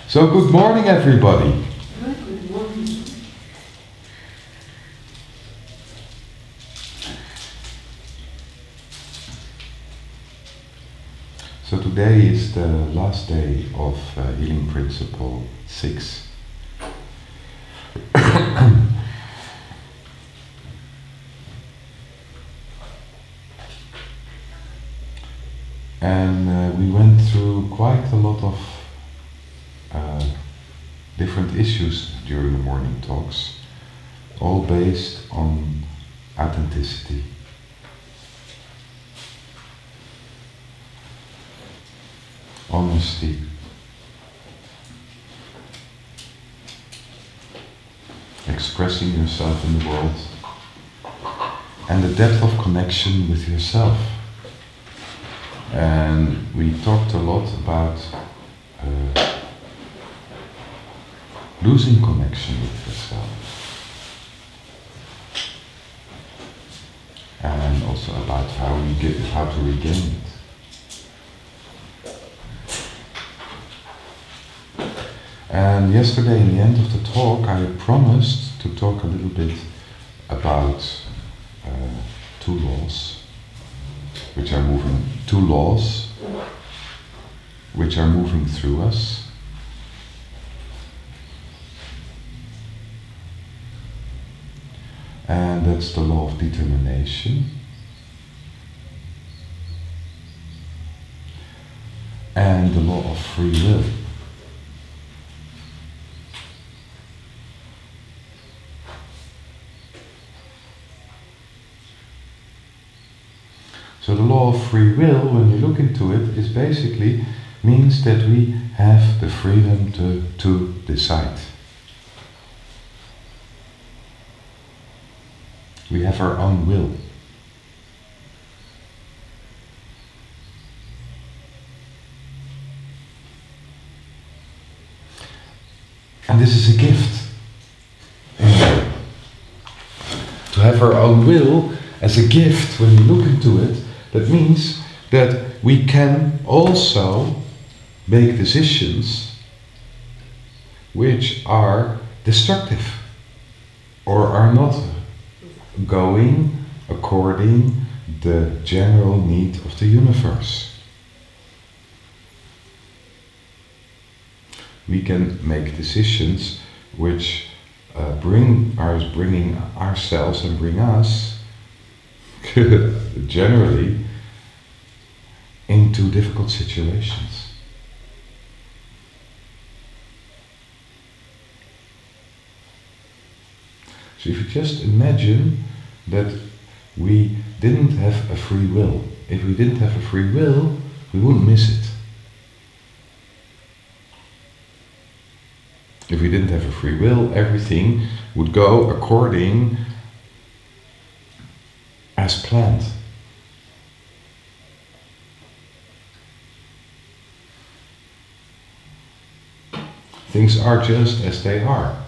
So good morning, everybody. Good morning. So today is the last day of Healing Principle 6. And we went through quite a lot of different issues during the morning talks, all based on authenticity. Honesty, expressing yourself in the world, and the depth of connection with yourself. And we talked a lot about losing connection with yourself, and also about how to regain it. And yesterday, in the end of the talk, I promised to talk a little bit about two laws which are moving through us. And that's the law of determination and the law of free will. So the law of free will, when you look into it, is basically means that we have the freedom to decide. We have our own will. And this is a gift. To have our own will as a gift, when you look into it, that means that we can also make decisions which are destructive or are not going according the general need of the universe. We can make decisions which bringing ourselves and bring us generally into difficult situations. So if you just imagine that we didn't have a free will. If we didn't have a free will, we wouldn't miss it. If we didn't have a free will, everything would go according as planned. Things are just as they are.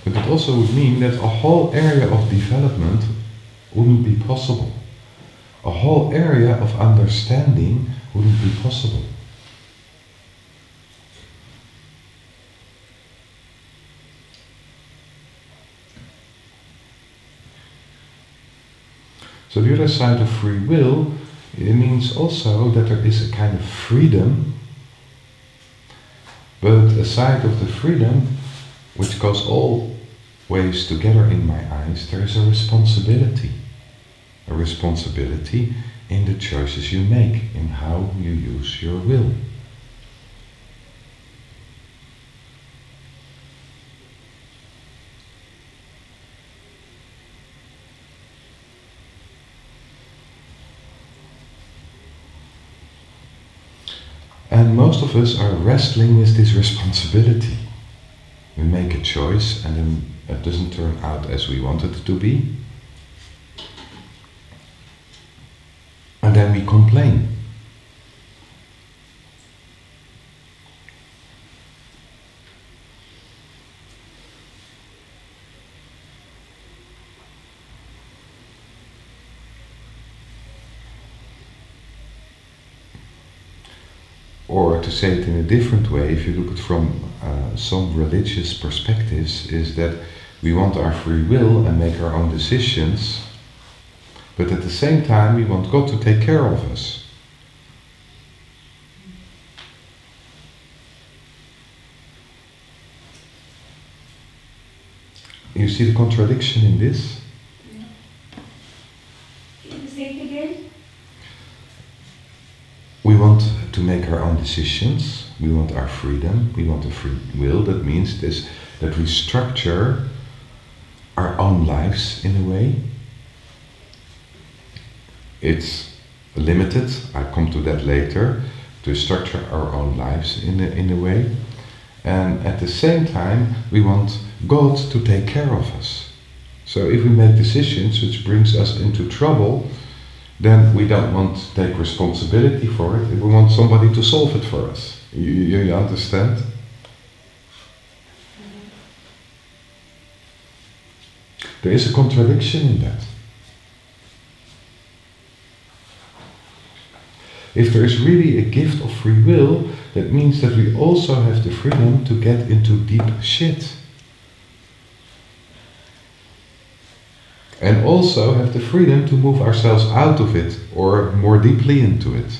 But it also would mean that a whole area of development wouldn't be possible. A whole area of understanding wouldn't be possible. So the other side of free will, it means also that there is a kind of freedom, but a side of the freedom which goes always together in my eyes, there is a responsibility. A responsibility in the choices you make, in how you use your will. And most of us are wrestling with this responsibility. We make a choice and then it doesn't turn out as we want it to be. And then we complain. Or to say it in a different way, if you look at it from some religious perspectives, is that we want our free will and make our own decisions, but at the same time we want God to take care of us. You see the contradiction in this? Yeah. Can you say it again? We want to make our own decisions, we want our freedom, we want a free will. That means that we structure our own lives in a way. It's limited, I come to that later, to structure our own lives in a way. And at the same time, we want God to take care of us. So if we make decisions which brings us into trouble, then we don't want to take responsibility for it, we want somebody to solve it for us. You understand? There is a contradiction in that. If there is really a gift of free will, that means that we also have the freedom to get into deep shit. And also have the freedom to move ourselves out of it or more deeply into it.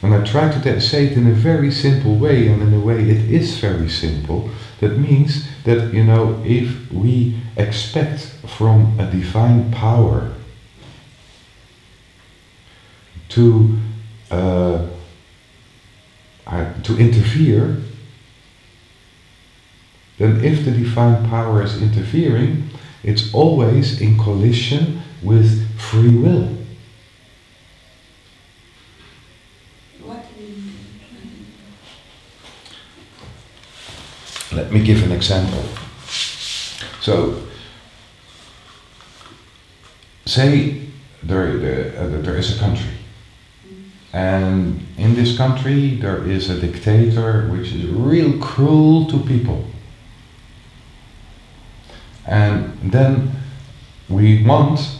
And I try to say it in a very simple way, and in a way it is very simple. That means that, you know, if we expect from a divine power to interfere, then if the divine power is interfering, it's always in collision with free will. What do you mean? Let me give an example. So, say there is a country. And in this country there is a dictator which is real cruel to people. And then we want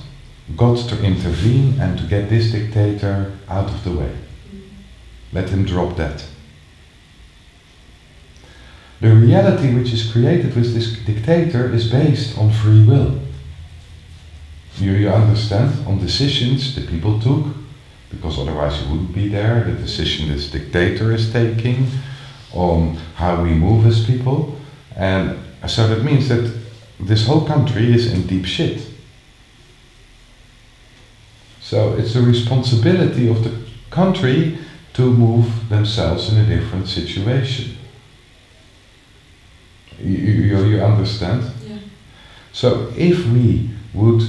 God to intervene and to get this dictator out of the way. Let him drop that. The reality which is created with this dictator is based on free will. You understand? On decisions the people took, because otherwise he wouldn't be there, the decision this dictator is taking on how we move as people. And so that means that this whole country is in deep shit. So it's the responsibility of the country to move themselves in a different situation. You understand? Yeah. So if we would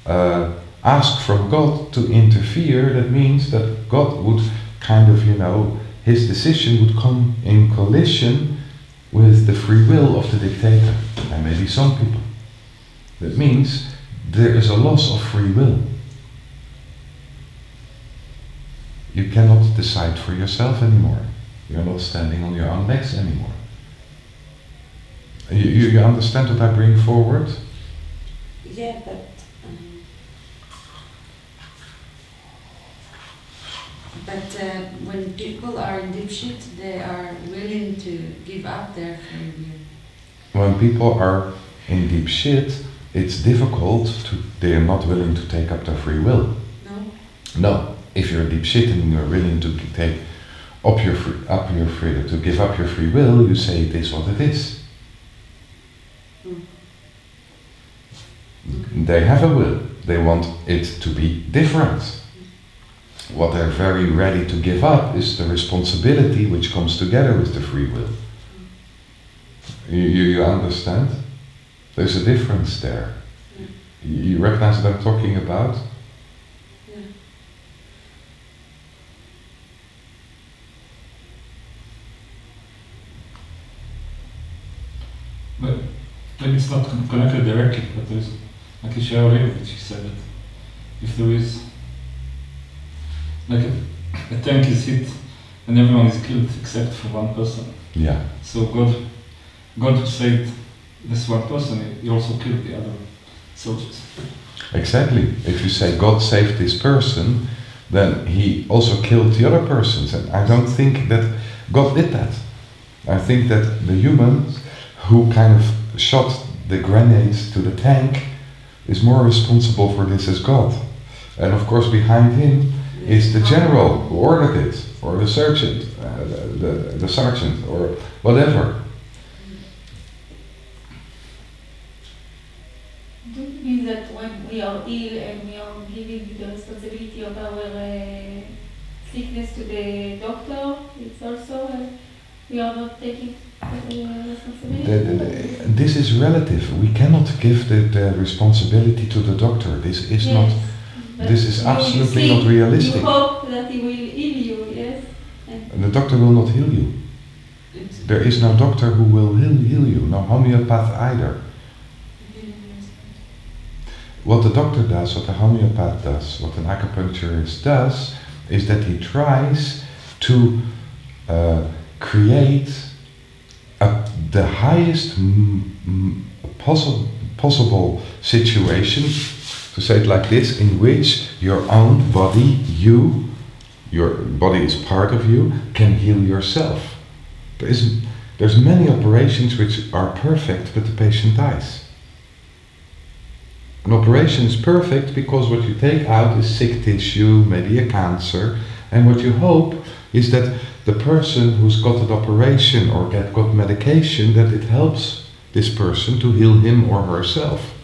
ask from God to interfere, that means that God would kind of, you know, his decision would come in collision with the free will of the dictator, and maybe some people. That means there is a loss of free will. You cannot decide for yourself anymore. You're not standing on your own legs anymore. You understand what I bring forward? Yeah, but when people are in deep shit, they are willing to give up their free will. When people are in deep shit, it's difficult to, they are not willing to take up their free will. No? No. If you're in deep shit and you're willing to take up your freedom, to give up your free will, you say it is what it is. They have a will. They want it to be different. What they're very ready to give up is the responsibility which comes together with the free will. You understand? There's a difference there. You recognize what I'm talking about? Yeah. But maybe it's not connected directly, but there's, like which said that if there is, like a tank is hit and everyone is killed except for one person. Yeah. So God said, this one person, he also killed the other soldiers. Exactly. If you say God saved this person, then he also killed the other persons. And I don't think that God did that. I think that the humans who kind of shot the grenades to the tank is more responsible for this as God. And of course behind him is the general who ordered it, or the sergeant, the sergeant, or whatever. Do you mean that when we are ill and we are giving the responsibility of our sickness to the doctor, it's also we are not taking responsibility? This is relative. We cannot give the responsibility to the doctor. This is not. This is absolutely not realistic. You hope that he will heal you, yes? And the doctor will not heal you. There is no doctor who will heal you. No homeopath either. What the doctor does, what the homeopath does, what an acupuncturist does, is that he tries to create the highest possible situation, to say it like this, in which your own body, your body is part of you, can heal yourself. There's many operations which are perfect, but the patient dies. An operation is perfect because what you take out is sick tissue, maybe a cancer, and what you hope is that the person who's got an operation or got medication, that it helps this person to heal him or herself.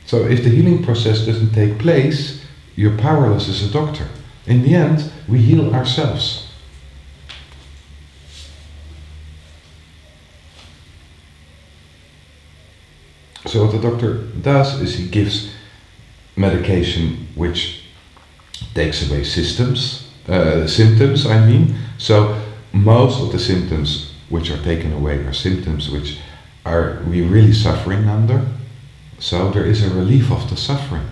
So if the healing process doesn't take place, you're powerless as a doctor. In the end, we heal ourselves. So what the doctor does is he gives medication which takes away symptoms, I mean. So most of the symptoms which are taken away are symptoms which are we really suffering under. So there is a relief of the suffering.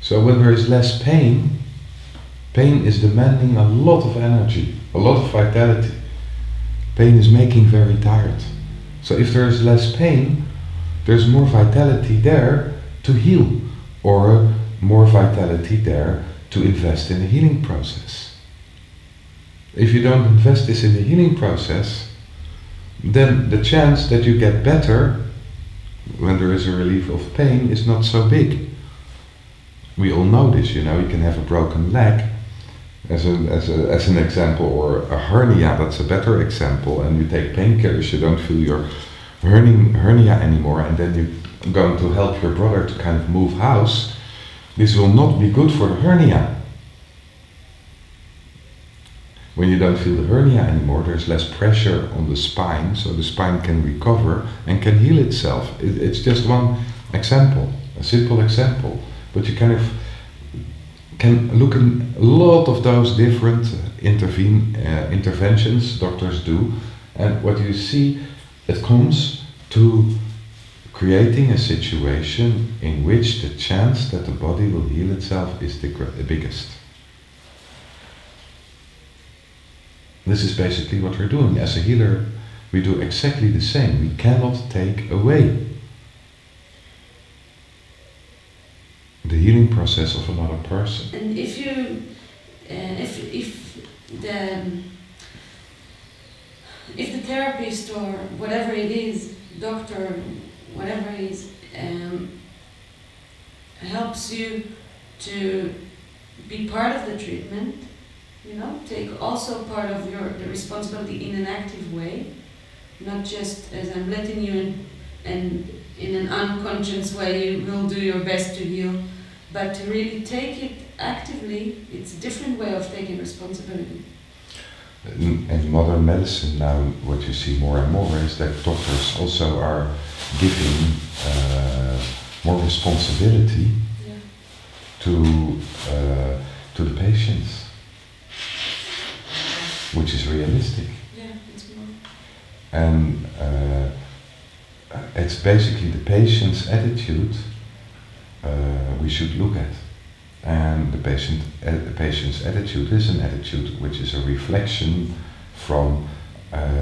So when there is less pain, pain is demanding a lot of energy, a lot of vitality. Pain is making very tired. So if there is less pain, there's more vitality there to heal, or more vitality there to invest in the healing process. If you don't invest this in the healing process, then the chance that you get better when there is a relief of pain is not so big. We all know this, you know, you can have a broken leg as an example, or a hernia, that's a better example, and you take painkillers, you don't feel your hernia anymore, and then you're going to help your brother to kind of move house. This will not be good for the hernia. When you don't feel the hernia anymore, there's less pressure on the spine, so the spine can recover and can heal itself. It's just one example, a simple example, but you kind of can look at a lot of those different interventions doctors do, and what you see, it comes to creating a situation in which the chance that the body will heal itself is the biggest. This is basically what we're doing. As a healer, we do exactly the same. We cannot take away the healing process of another person. And if you, if the therapist or whatever it is, doctor, whatever it is, helps you to be part of the treatment, you know, take also part of the responsibility in an active way, not just as I'm letting you in, and in an unconscious way you will do your best to heal, but to really take it actively. It's a different way of taking responsibility. In modern medicine now, what you see more and more is that doctors also are giving more responsibility to the patients, which is realistic. Yeah, it's more. And it's basically the patient's attitude we should look at. And the patient's attitude is an attitude which is a reflection from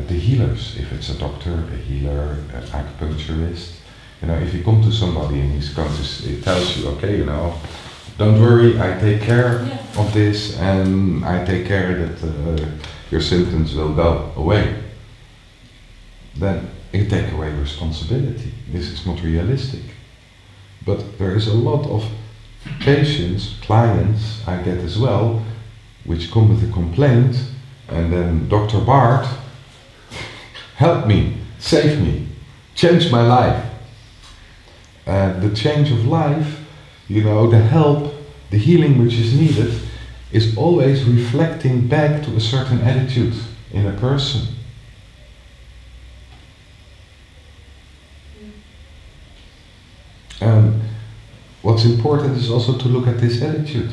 the healers, if it's a doctor, a healer, an acupuncturist. You know, if you come to somebody and he's going to, he tells you, okay, you know, don't worry, I take care of this, and I take care that your symptoms will go away. Then you take away responsibility. This is not realistic. But there is a lot of patients, clients I get as well, which come with a complaint, and then Dr. Bart, help me, save me, change my life. The change of life, you know, the help, the healing which is needed, is always reflecting back to a certain attitude in a person. And what's important is also to look at this attitude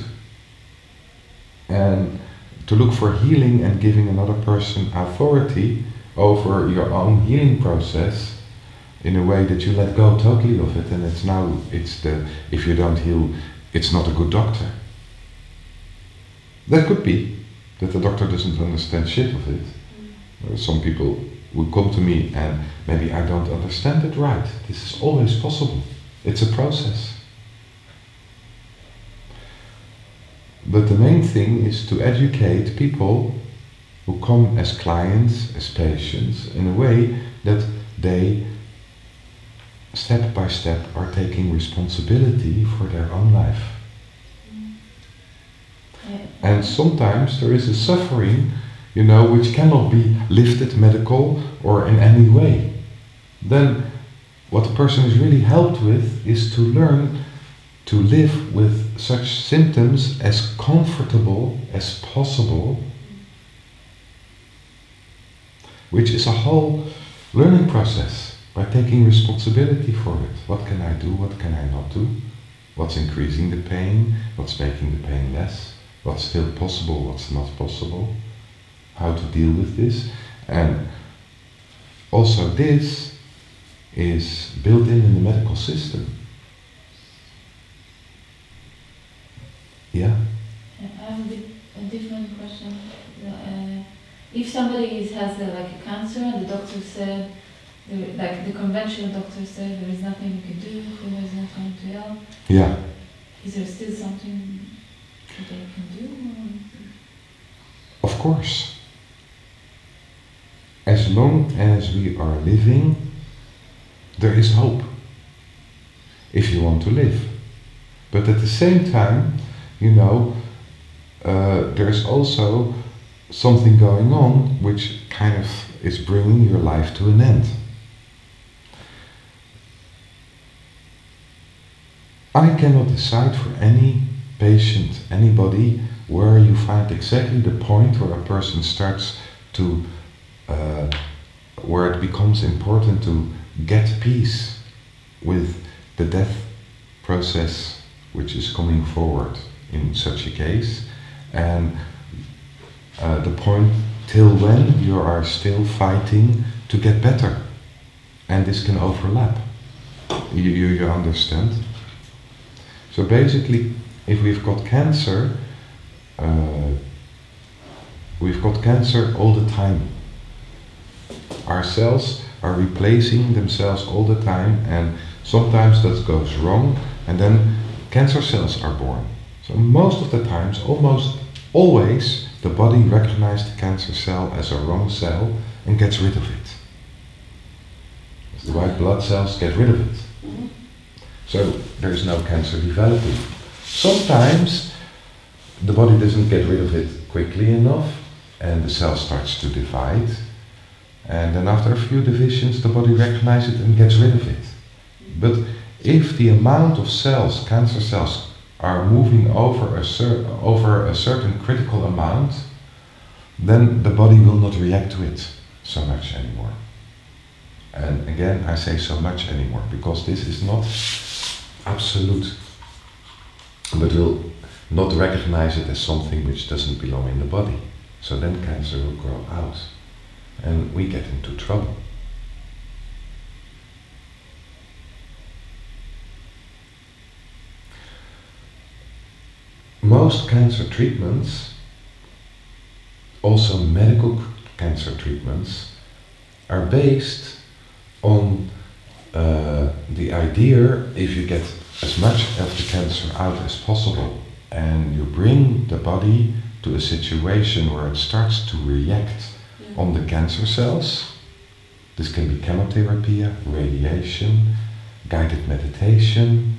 and to look for healing and giving another person authority over your own healing process in a way that you let go totally of it, and if you don't heal, it's not a good doctor. That could be that the doctor doesn't understand shit of it. Some people would come to me and maybe I don't understand it right. This is always possible. It's a process. But the main thing is to educate people who come as clients, as patients, in a way that they step by step are taking responsibility for their own life. And sometimes there is a suffering, you know, which cannot be lifted medical or in any way. Then what the person is really helped with is to learn to live with such symptoms as comfortable as possible, which is a whole learning process. By taking responsibility for it. What can I do? What can I not do? What's increasing the pain? What's making the pain less? What's still possible? What's not possible? How to deal with this? And also this is built in the medical system. Yeah? I have a different question. If somebody has like a cancer and the doctor said, like the conventional doctor said, there is nothing you can do, there is not going to help. Yeah. Is there still something that they can do? Of course. As long as we are living, there is hope. If you want to live. But at the same time, you know, there's also something going on which kind of is bringing your life to an end. I cannot decide for any patient, anybody, where you find exactly the point where a person starts to, where it becomes important to get peace with the death process which is coming forward in such a case, and the point till when you are still fighting to get better. And this can overlap. You understand? So basically, if we've got cancer all the time. Our cells are replacing themselves all the time, and sometimes that goes wrong, and then cancer cells are born. So most of the times, almost always, the body recognizes the cancer cell as a wrong cell and gets rid of it. The white blood cells get rid of it. So there is no cancer developing. Sometimes the body doesn't get rid of it quickly enough and the cell starts to divide, and then after a few divisions the body recognizes it and gets rid of it. But if the amount of cells, cancer cells, are moving over a certain critical amount, then the body will not react to it so much anymore. And again, I say so much anymore because this is not absolute, but will not recognize it as something which doesn't belong in the body. So then cancer will grow out and we get into trouble. Most cancer treatments, also medical cancer treatments, are based on the idea, if you get as much of the cancer out as possible and you bring the body to a situation where it starts to react on the cancer cells, this can be chemotherapy, radiation, guided meditation,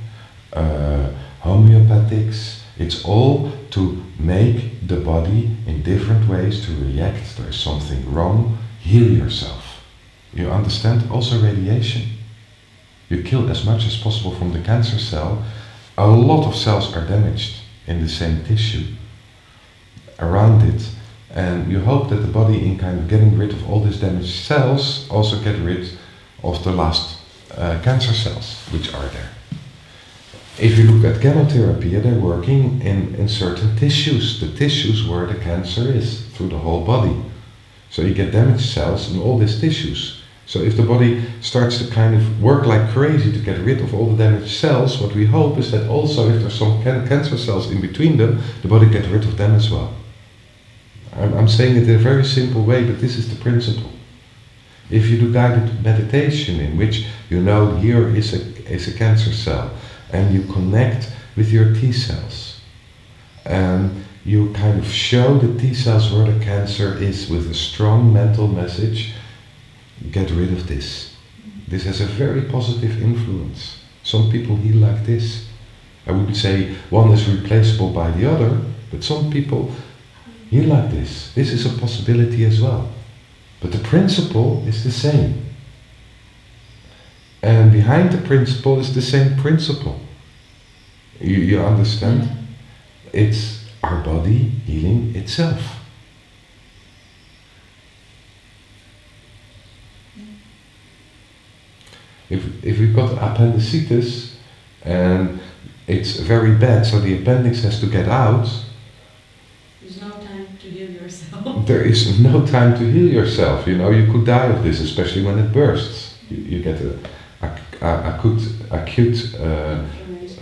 homeopathics. It's all to make the body in different ways to react. There is something wrong, heal yourself. You understand? Also radiation. You kill as much as possible from the cancer cell. A lot of cells are damaged in the same tissue around it, and you hope that the body, in kind of getting rid of all these damaged cells, also get rid of the last cancer cells which are there. If you look at chemotherapy, they're working in certain tissues, the tissues where the cancer is, through the whole body. So you get damaged cells in all these tissues. So if the body starts to kind of work like crazy to get rid of all the damaged cells, what we hope is that also if there's some cancer cells in between them, the body gets rid of them as well. I'm saying it in a very simple way, but this is the principle. If you do guided meditation in which you know here is a cancer cell, and you connect with your T cells, and you kind of show the T cells where the cancer is with a strong mental message, get rid of this. This has a very positive influence. Some people heal like this. I wouldn't say one is replaceable by the other, but some people heal like this. This is a possibility as well. But the principle is the same. And behind the principle is the same principle. You understand? It's our body healing itself. If we've got appendicitis and it's very bad, so the appendix has to get out, there's no time to heal yourself. There is no time to heal yourself. You know, you could die of this, especially when it bursts. You get acute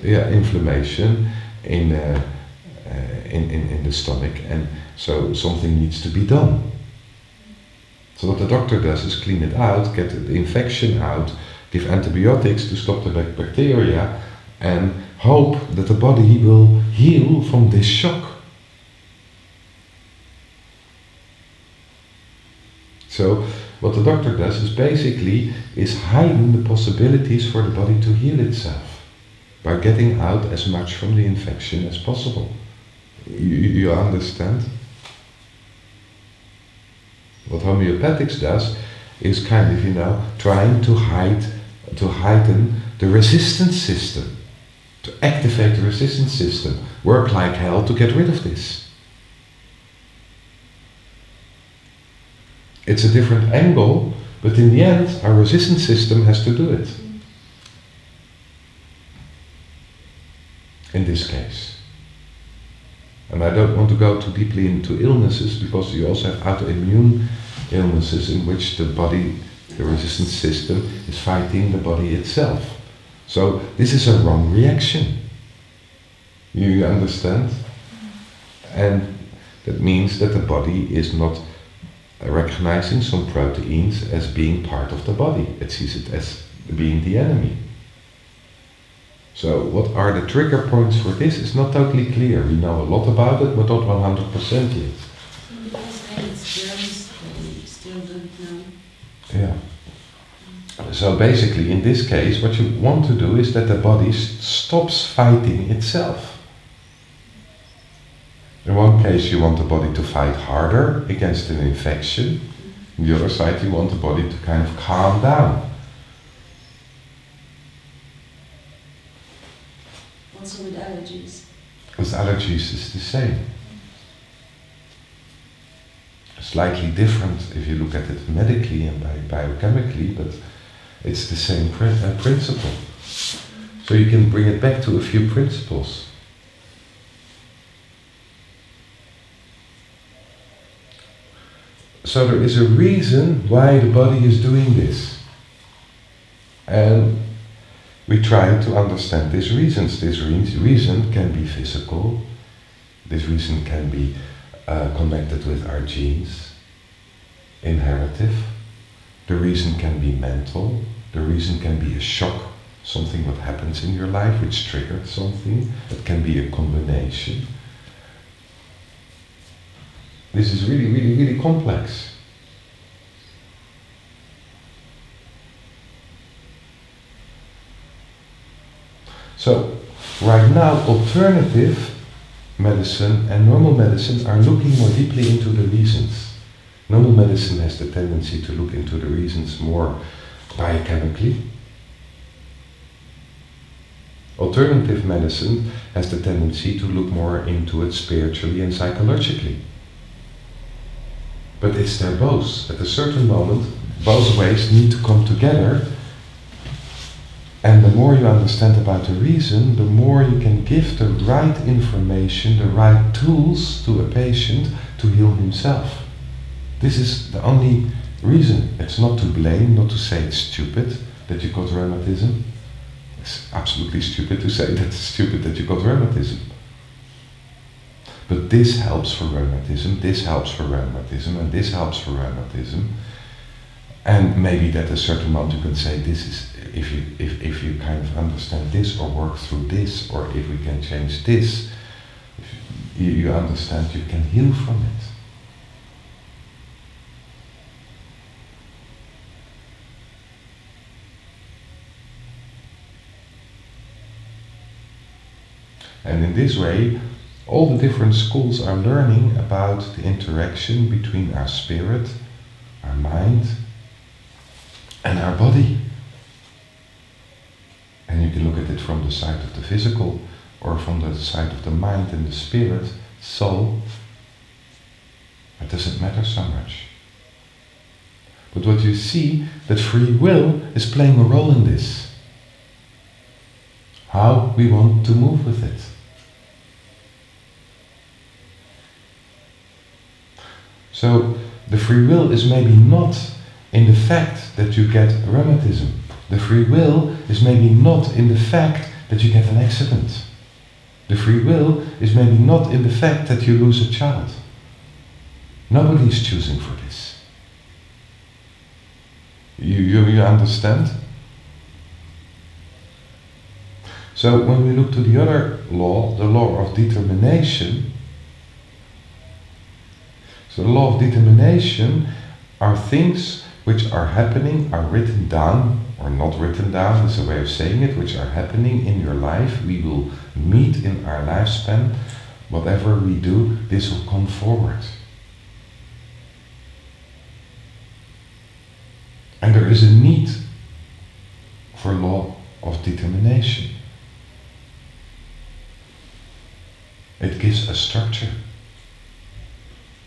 inflammation in the stomach, and so something needs to be done. So what the doctor does is clean it out, get the infection out, give antibiotics to stop the bacteria, and hope that the body will heal from this shock. So what the doctor does is basically hiding the possibilities for the body to heal itself by getting out as much from the infection as possible. You understand? What homeopathics does is kind of, you know, trying to heighten the resistance system, to activate the resistance system, work like hell to get rid of this. It's a different angle, but in the end, our resistance system has to do it. In this case. And I don't want to go too deeply into illnesses, because you also have autoimmune illnesses in which the body, the resistance system, is fighting the body itself. So this is a wrong reaction. You understand? And that means that the body is not recognizing some proteins as being part of the body. It sees it as being the enemy. So what are the trigger points for this is not totally clear. We know a lot about it, but not 100% yet. Still don't know. Yeah. So basically in this case what you want to do is that the body stops fighting itself. In one case you want the body to fight harder against an infection. On the other side you want the body to kind of calm down. Also with allergies. With allergies it's the same. Slightly different if you look at it medically and biochemically, but it's the same principle. So you can bring it back to a few principles. So there is a reason why the body is doing this. And we try to understand these reasons. This reason can be physical. This reason can be connected with our genes, inheritive, The reason can be mental, the reason can be a shock, something that happens in your life which triggered something. It can be a combination. This is really, really, really complex. So, right now, alternative medicine and normal medicine are looking more deeply into the reasons. Normal medicine has the tendency to look into the reasons more biochemically. Alternative medicine has the tendency to look more into it spiritually and psychologically. But it's their both. At a certain moment, both ways need to come together. And the more you understand about the reason, the more you can give the right information, the right tools to a patient to heal himself. This is the only reason. It's not to blame, not to say it's stupid that you got rheumatism. It's absolutely stupid to say that it's stupid that you got rheumatism. But this helps for rheumatism, this helps for rheumatism, and this helps for rheumatism. And maybe at a certain moment you can say, this is, if you kind of understand this or work through this, or if we can change this, you understand you can heal from it. And in this way, all the different schools are learning about the interaction between our spirit, our mind, and our body. And you can look at it from the side of the physical, or from the side of the mind and the spirit, soul. It doesn't matter so much. But what you see, that free will is playing a role in this. How we want to move with it. So the free will is maybe not in the fact that you get rheumatism. The free will is maybe not in the fact that you get an accident. The free will is maybe not in the fact that you lose a child. Nobody is choosing for this. You understand? So when we look to the other law, the law of determination, so the law of determination are things which are happening, are written down, or not written down, is a way of saying it, which are happening in your life. We will meet in our lifespan. Whatever we do, this will come forward. And there is a need for law of determination. It gives a structure.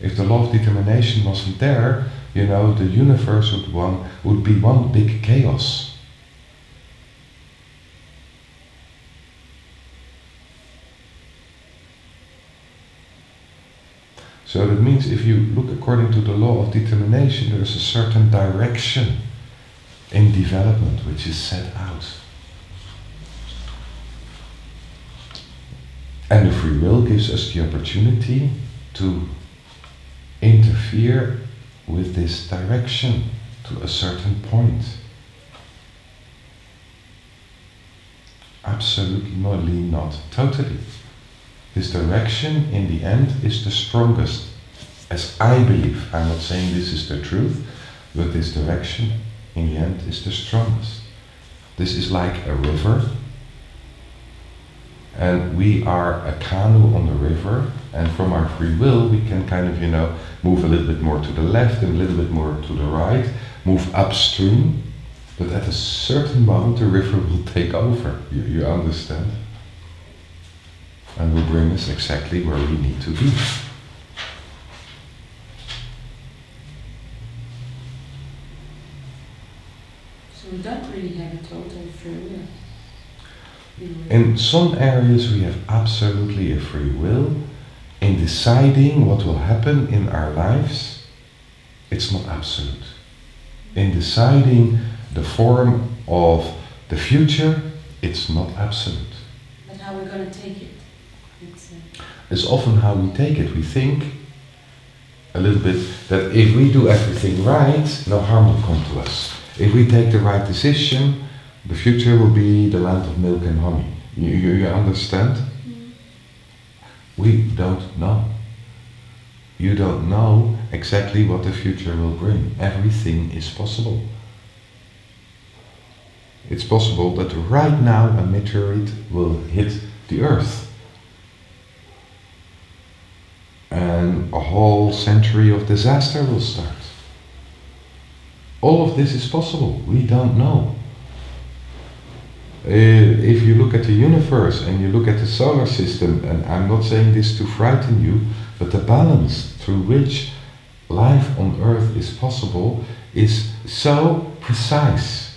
If the law of determination wasn't there, you know, the universe would be one big chaos. So that means if you look according to the law of determination, there is a certain direction in development which is set out. And the free will gives us the opportunity to interfere with this direction to a certain point. Absolutely not totally. This direction in the end is the strongest, as I believe. I'm not saying this is the truth, but this direction in the end is the strongest. This is like a river, and we are a canoe on the river, and from our free will we can kind of, you know, move a little bit more to the left and a little bit more to the right, move upstream, but at a certain moment the river will take over, you understand? And will bring us exactly where we need to be. So we don't really have a total free will. In some areas we have absolutely a free will. In deciding what will happen in our lives, it's not absolute. In deciding the form of the future, it's not absolute. But how we're going to take it? It's often how we take it. We think, a little bit that if we do everything right, no harm will come to us. If we take the right decision, the future will be the land of milk and honey. You understand? We don't know. You don't know exactly what the future will bring. Everything is possible. It's possible that right now a meteorite will hit the Earth. And a whole century of disaster will start. All of this is possible. We don't know. If you look at the universe and you look at the solar system, and I'm not saying this to frighten you, but the balance through which life on Earth is possible is so precise.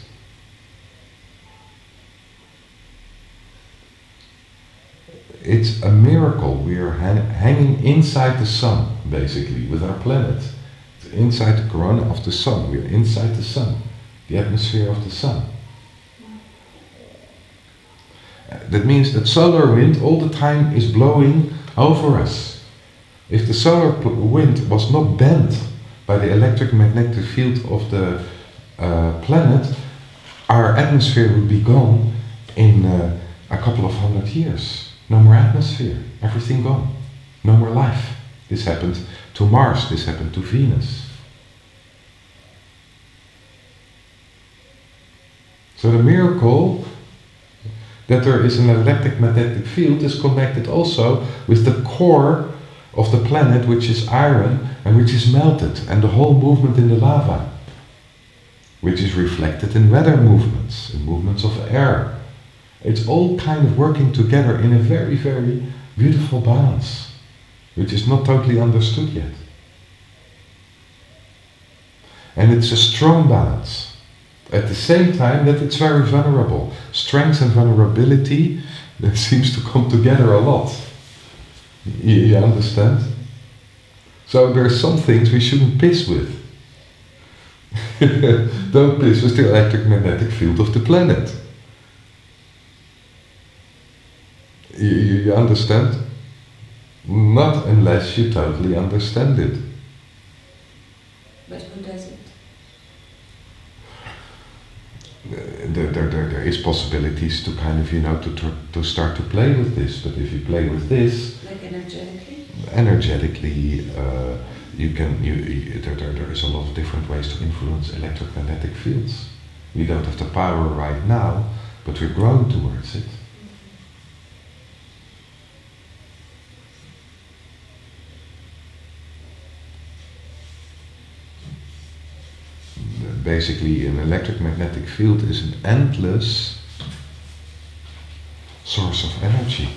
It's a miracle. We are hanging inside the sun, basically, with our planet. It's inside the corona of the sun. We are inside the sun, the atmosphere of the sun. That means that solar wind all the time is blowing over us. If the solar wind was not bent by the electromagnetic field of the planet, our atmosphere would be gone in a couple of 100 years. No more atmosphere, everything gone. No more life. This happened to Mars, this happened to Venus. So the miracle that there is an electromagnetic field is connected also with the core of the planet, which is iron and which is melted, and the whole movement in the lava, which is reflected in weather movements, in movements of air. It's all kind of working together in a very, very beautiful balance, which is not totally understood yet. And it's a strong balance. At the same time that it's very vulnerable. Strength and vulnerability, that seems to come together a lot. You understand? So there are some things we shouldn't piss with. Don't piss with the electromagnetic field of the planet. You understand? Not unless you totally understand it. But who does it? There is possibilities to kind of, to start to play with this. But if you play with this, like energetically, there is a lot of different ways to influence electromagnetic fields. We don't have the power right now, but we're growing towards it. Basically, an electromagnetic field is an endless source of energy.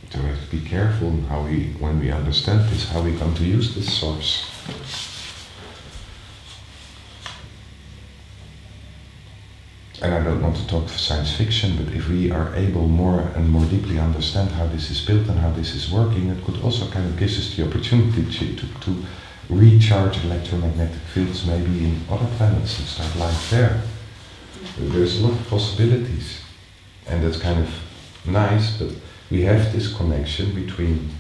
So we have to be careful when we understand this, how we come to use this source. And I don't want to talk science fiction, but if we are able more and more deeply understand how this is built and how this is working, it could also kind of give us the opportunity to recharge electromagnetic fields maybe in other planets and start life there. There's a lot of possibilities, and that's kind of nice, but we have this connection between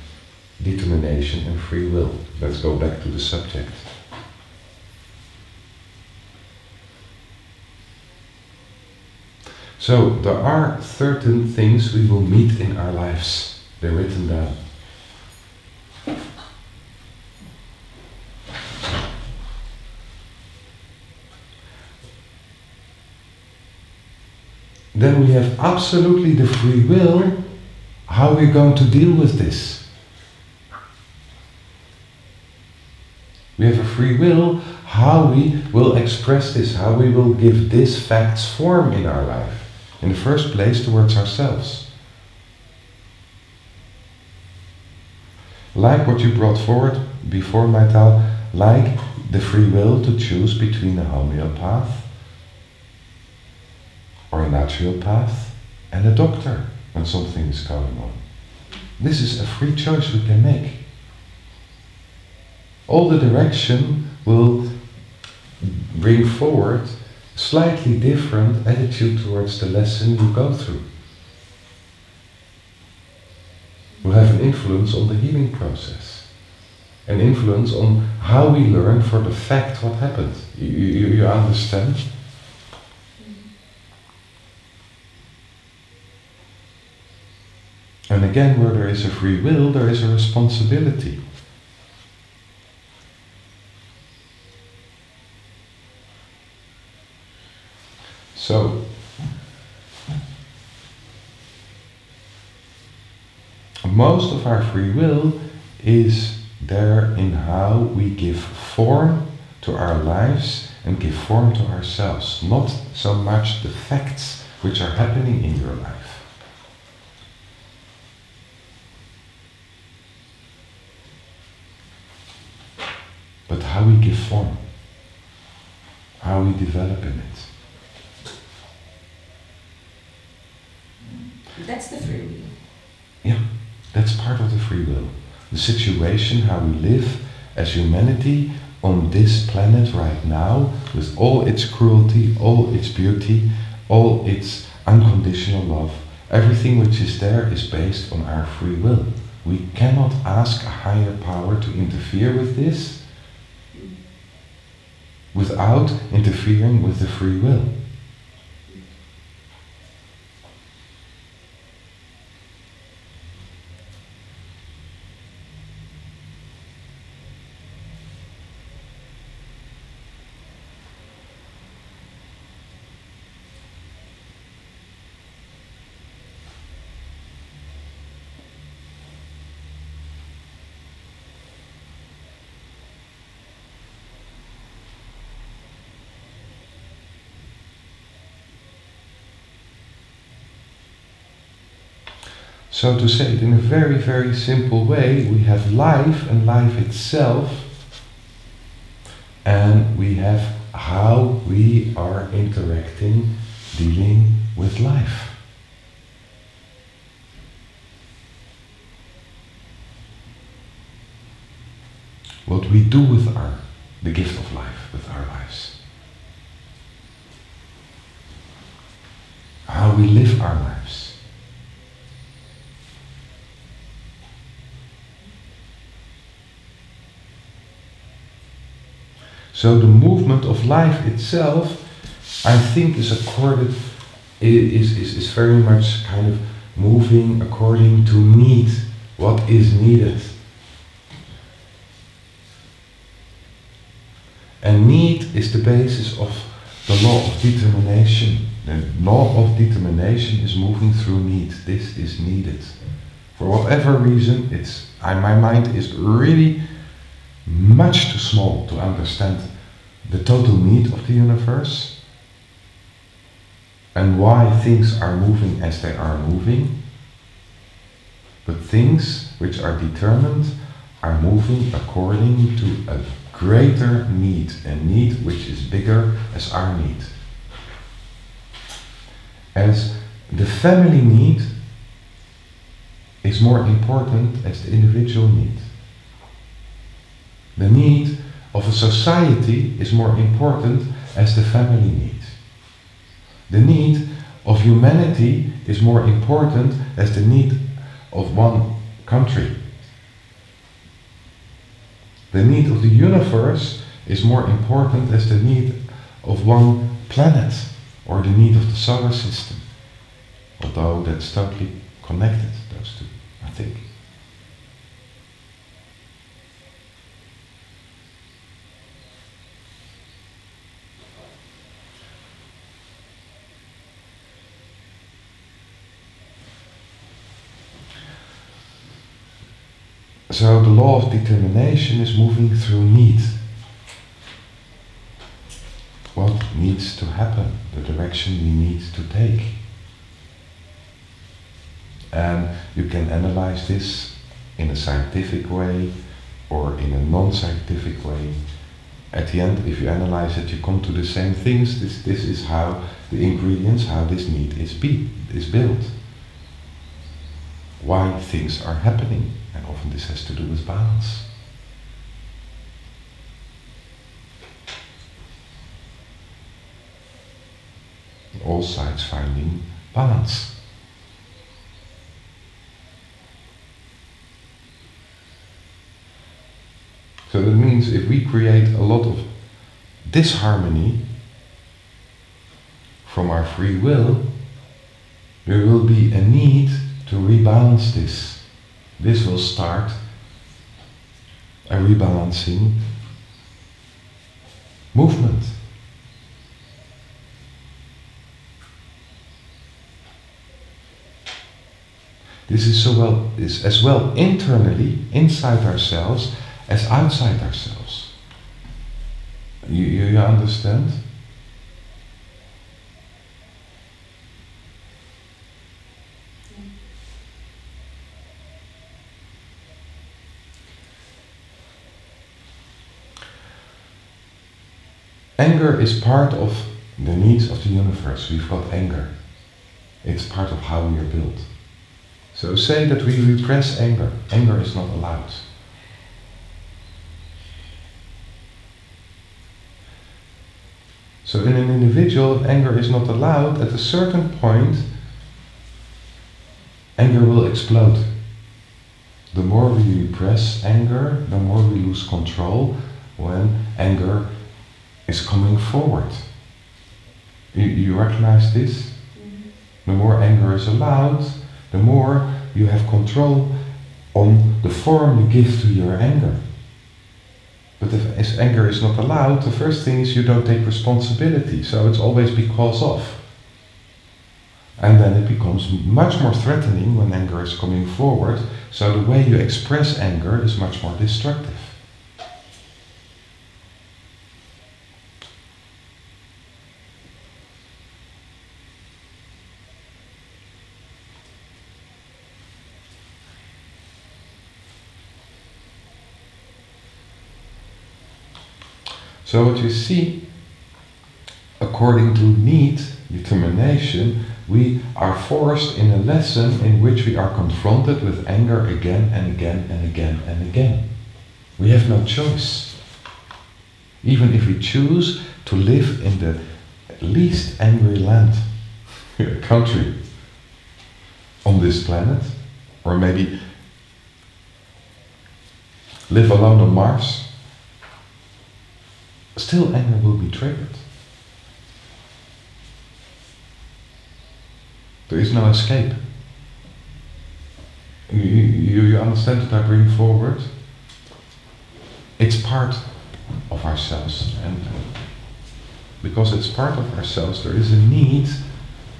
determination and free will. Let's go back to the subject. So there are certain things we will meet in our lives. They're written down. Then we have absolutely the free will, how we're going to deal with this. We have a free will, how we will express this, how we will give these facts form in our life. In the first place, towards ourselves. Like what you brought forward before, Maital, like the free will to choose between a homeopath or a naturopath and a doctor when something is going on. This is a free choice we can make. All the direction will bring forward slightly different attitude towards the lesson you go through. Will have an influence on the healing process, an influence on how we learn for the fact what happened. You understand? And again, where there is a free will, there is a responsibility. So, most of our free will is there in how we give form to our lives and give form to ourselves, not so much the facts which are happening in your life. But how we give form, how we develop in it. That's the free will. Yeah, that's part of the free will. The situation, how we live as humanity on this planet right now, with all its cruelty, all its beauty, all its unconditional love. Everything which is there is based on our free will. We cannot ask a higher power to interfere with this without interfering with the free will. So to say it in a very, very simple way, we have life and life itself, and we have how we are interacting, dealing with life. What we do with the gift of life, with our lives. How we live our lives. So the movement of life itself, I think, is very much kind of moving according to need, what is needed. And need is the basis of the law of determination. The law of determination is moving through need. This is needed. For whatever reason, my mind is really much too small to understand the total need of the universe and why things are moving as they are moving. But things which are determined are moving according to a greater need, a need which is bigger as our need. As the family need is more important as the individual need. The need of a society is more important as the family need. The need of humanity is more important as the need of one country. The need of the universe is more important as the need of one planet or the need of the solar system. Although that's totally connected, those two, I think. So the law of determination is moving through need. What needs to happen, the direction we need to take. And you can analyze this in a scientific way or in a non-scientific way. At the end, if you analyze it, you come to the same things. This is how the ingredients, how this need is built. Why things are happening. And often this has to do with balance. all sides finding balance. So that means if we create a lot of disharmony from our free will, there will be a need to rebalance this. This will start a rebalancing movement. This is as well internally, inside ourselves, as outside ourselves. You understand? Anger is part of the needs of the universe. We've got anger. It's part of how we are built. So say that we repress anger. Anger is not allowed. So in an individual, if anger is not allowed, at a certain point, anger will explode. The more we repress anger, the more we lose control when anger is coming forward. You recognize this? Mm-hmm. The more anger is allowed, the more you have control on the form you give to your anger. But if anger is not allowed, the first thing is you don't take responsibility, so it's always because of. And then it becomes much more threatening when anger is coming forward, so the way you express anger is much more destructive. So what you see, according to need, determination, we are forced in a lesson in which we are confronted with anger again and again and again and again. We have no choice. Even if we choose to live in the least angry land, country on this planet, or maybe live alone on Mars, still anger will be triggered. There is no escape. You understand what I bring forward? It's part of ourselves, and because it's part of ourselves, there is a need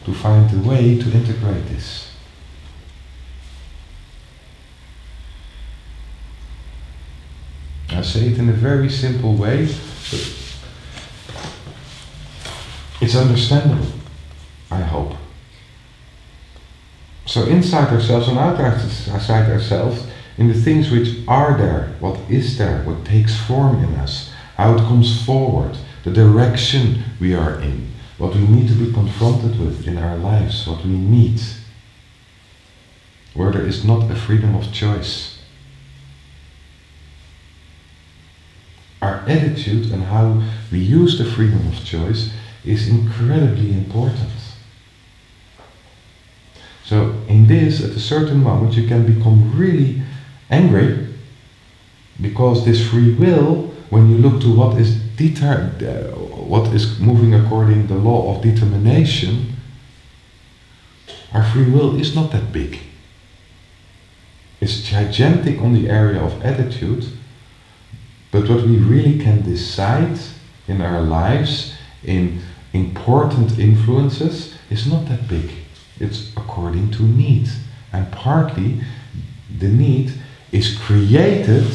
to find a way to integrate this. I say it in a very simple way, but it's understandable, I hope. So inside ourselves and outside ourselves, in the things which are there, what is there, what takes form in us, how it comes forward, the direction we are in, what we need to be confronted with in our lives, what we meet, where there is not a freedom of choice. Our attitude and how we use the freedom of choice is incredibly important. So in this, at a certain moment, you can become really angry because this free will, when you look to what is moving according to the law of determination, our free will is not that big. It's gigantic on the area of attitude, but what we really can decide in our lives, in important influences, is not that big. It's according to need. And partly the need is created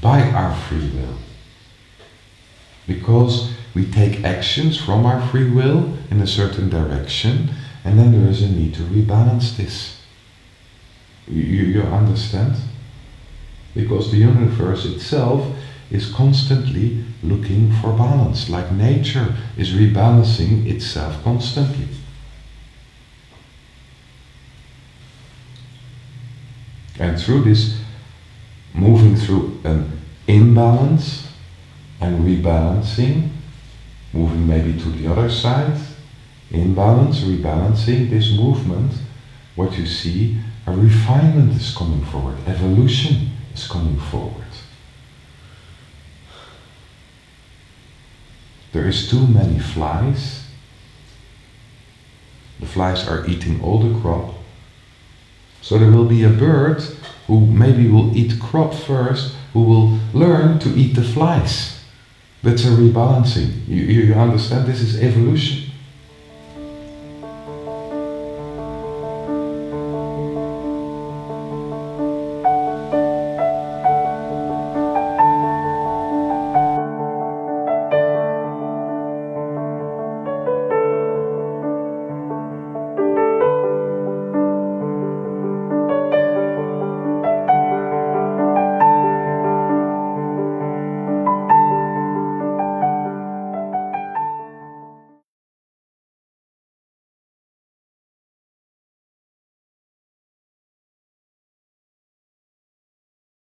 by our free will. Because we take actions from our free will in a certain direction, and then there is a need to rebalance this. You understand? Because the universe itself is constantly looking for balance, like nature is rebalancing itself constantly. And through this, moving through an imbalance and rebalancing, moving maybe to the other side, Imbalance, rebalancing, this movement, what you see, a refinement is coming forward, evolution is coming forward. There is too many flies. The flies are eating all the crop. So there will be a bird who maybe will eat crop first, who will learn to eat the flies. That's a rebalancing. You understand? This is evolution.